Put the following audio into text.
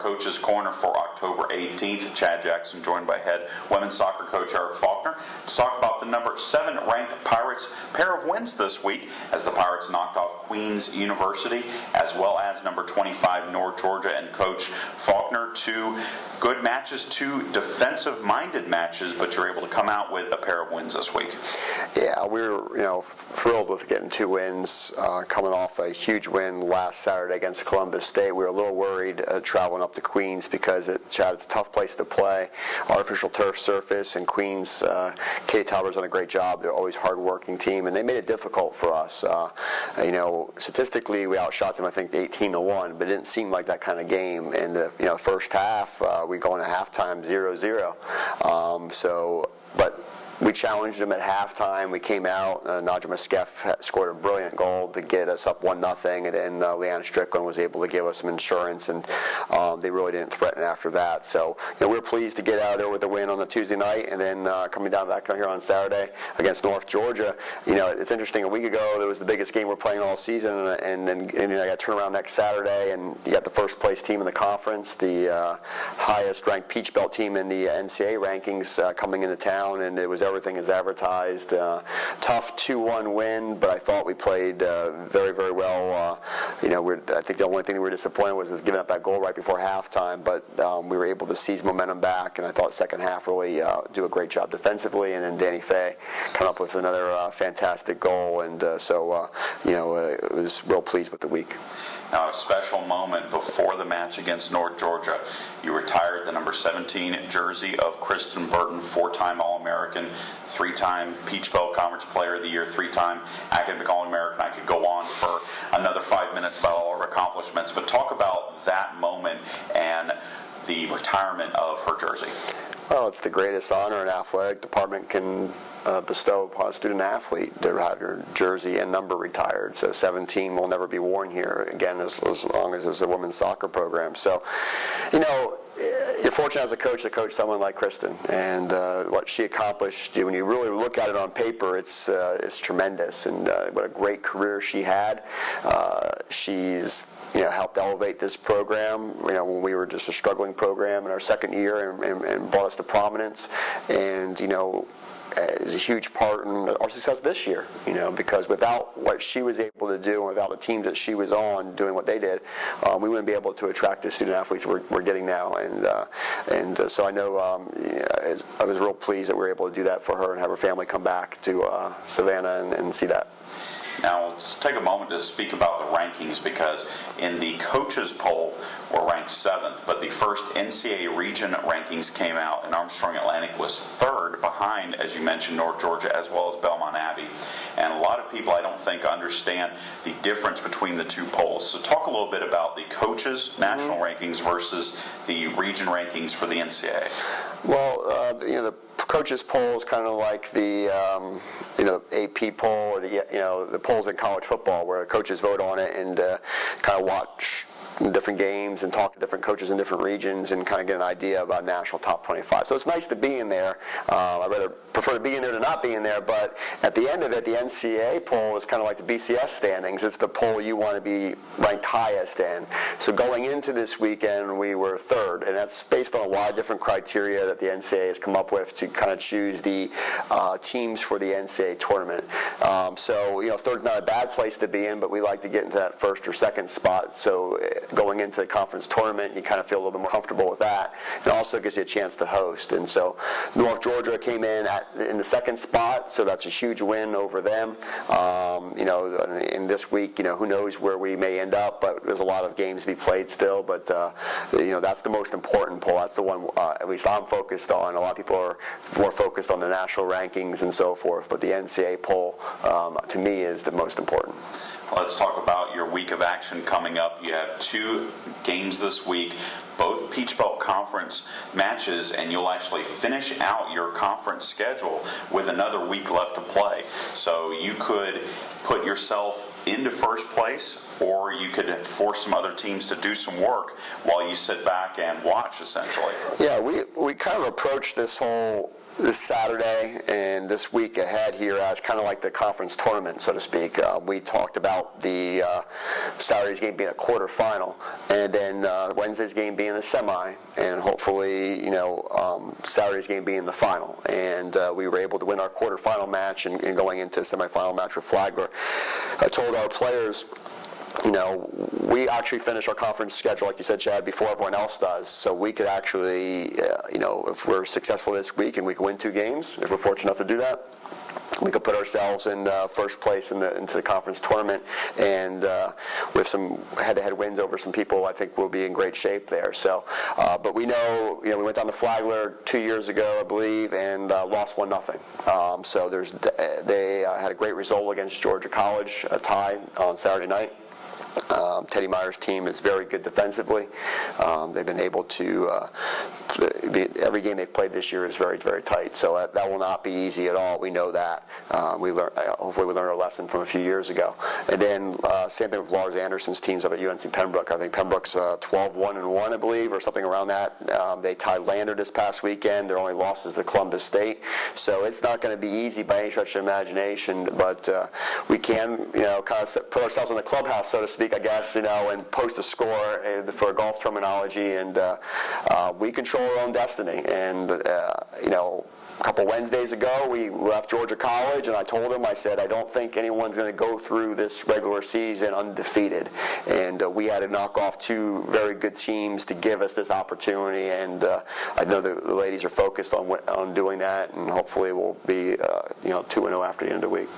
Coach's Corner for October 18th. Chad Jackson joined by head women's soccer coach Eric Faulconer to talk about the number 7 ranked Pirates pair of wins this week as the Pirates knocked off Queens University, as well as number 25 North Georgia, and Coach Faulconer, 2 good matches, 2 defensive-minded matches, but you're able to come out with a pair of wins this week. Yeah, we were thrilled with getting 2 wins, coming off a huge win last Saturday against Columbus State. We were a little worried traveling up to Queens because it's a tough place to play, artificial turf surface, and Queens, Katie Talbert's done a great job. They're always a hard-working team, and they made it difficult for us. Statistically, we outshot them, I think, 18-1, but it didn't seem like that kind of game. In the first half, we go into halftime 0-0. But we challenged them at halftime. We came out. Nadja Muskeff scored a brilliant goal to get us up 1-0, and then Leanna Strickland was able to give us some insurance, and they really didn't threaten after that. So we were pleased to get out of there with a win on the Tuesday night, and then coming down back here on Saturday against North Georgia. It's interesting. A week ago, there was the biggest game we're playing all season, and then I got to turn around next Saturday, and you got the first place team in the conference, the highest ranked Peach Belt team in the NCAA rankings coming into town, and it was everything is advertised. Tough 2-1 win, but I thought we played very, very well. I think the only thing that we were disappointed was giving up that goal right before halftime, but we were able to seize momentum back, and I thought second half really do a great job defensively, and then Danny Fay come up with another fantastic goal, and it was real pleased with the week. Now, a special moment before the match against North Georgia. You retired the number 17 jersey of Kristin Burton, 4-time All-American, 3-time Peach Belt Conference Player of the Year, 3-time Academic All-American. I could go on for another 5 minutes about all her accomplishments, but talk about that moment and the retirement of her jersey. Well, it's the greatest honor an athletic department can bestow upon a student athlete, to have your jersey and number retired. So 17 will never be worn here again as long as there's a women's soccer program. So, you're fortunate as a coach to coach someone like Kristin, and what she accomplished. When you really look at it on paper, it's tremendous, and what a great career she had. She's helped elevate this program, when we were just a struggling program in our second year, and brought us to prominence, and, is a huge part in our success this year, because without what she was able to do, and without the teams that she was on doing what they did, we wouldn't be able to attract the student athletes we're getting now, and so I know I was real pleased that we were able to do that for her and have her family come back to Savannah and see that. Now, let's take a moment to speak about the rankings, because in the coaches poll, we're ranked 7th, but the first NCAA region rankings came out, and Armstrong Atlantic was 3rd behind, as you mentioned, North Georgia as well as Belmont Abbey. And a lot of people, I don't think, understand the difference between the 2 polls. So talk a little bit about the coaches' national rankings versus the region rankings for the NCAA. Well, the coaches poll is kind of like the AP poll, or the polls in college football, where the coaches vote on it and kind of watch different games and talk to different coaches in different regions and kind of get an idea about national top 25. So it's nice to be in there. I'd rather prefer to be in there than not be in there, but at the end of it, the NCAA poll is kind of like the BCS standings. It's the poll you want to be ranked highest in. So going into this weekend, we were 3rd, and that's based on a lot of different criteria that the NCAA has come up with to kind of choose the teams for the NCAA tournament. So 3rd's not a bad place to be in, but we like to get into that 1st or 2nd spot. So going into the conference tournament, you kind of feel a little bit more comfortable with that. It also gives you a chance to host. And so North Georgia came in in the 2nd spot, so that's a huge win over them. In this week, who knows where we may end up, but there's a lot of games to be played still. But that's the most important poll. That's the one at least I'm focused on. A lot of people are more focused on the national rankings and so forth, but the NCAA poll to me is the most important. Let's talk about your week of action coming up. You have 2 games this week, both Peach Belt Conference matches, and you'll actually finish out your conference schedule with another week left to play. So you could put yourself into first place or you could force some other teams to do some work while you sit back and watch, essentially. Yeah, we kind of approached this Saturday and this week ahead here as kind of like the conference tournament, so to speak. We talked about the Saturday's game being a quarterfinal, and then Wednesday's game being the semi, and hopefully, Saturday's game being the final. And we were able to win our quarterfinal match and going into a semifinal match with Flagler. I told our players, we actually finish our conference schedule, like you said, Chad, before everyone else does. So we could actually, if we're successful this week and we can win 2 games, if we're fortunate enough to do that, we could put ourselves in first place into the conference tournament, and with some head-to-head wins over some people, I think we'll be in great shape there. So, but we know, we went down to Flagler 2 years ago, I believe, and lost 1-0. So they had a great result against Georgia College, a tie on Saturday night. Teddy Meyer's team is very good defensively. They've been able to every game they've played this year is very, very tight. So that will not be easy at all. We know that. Hopefully we learned our lesson from a few years ago. And then same thing with Lars Anderson's teams up at UNC Pembroke. I think Pembroke's 12-1-1, I believe, or something around that. They tied Lander this past weekend. Their only loss is to Columbus State. So it's not going to be easy by any stretch of imagination. But we can, kind of put ourselves in the clubhouse, so to speak, I guess, and post a score for golf terminology, and we control our own destiny. And a couple Wednesdays ago, we left Georgia College, and I told them, I said, I don't think anyone's going to go through this regular season undefeated. And we had to knock off 2 very good teams to give us this opportunity, and I know the ladies are focused on doing that, and hopefully we'll be 2-0 after the end of the week.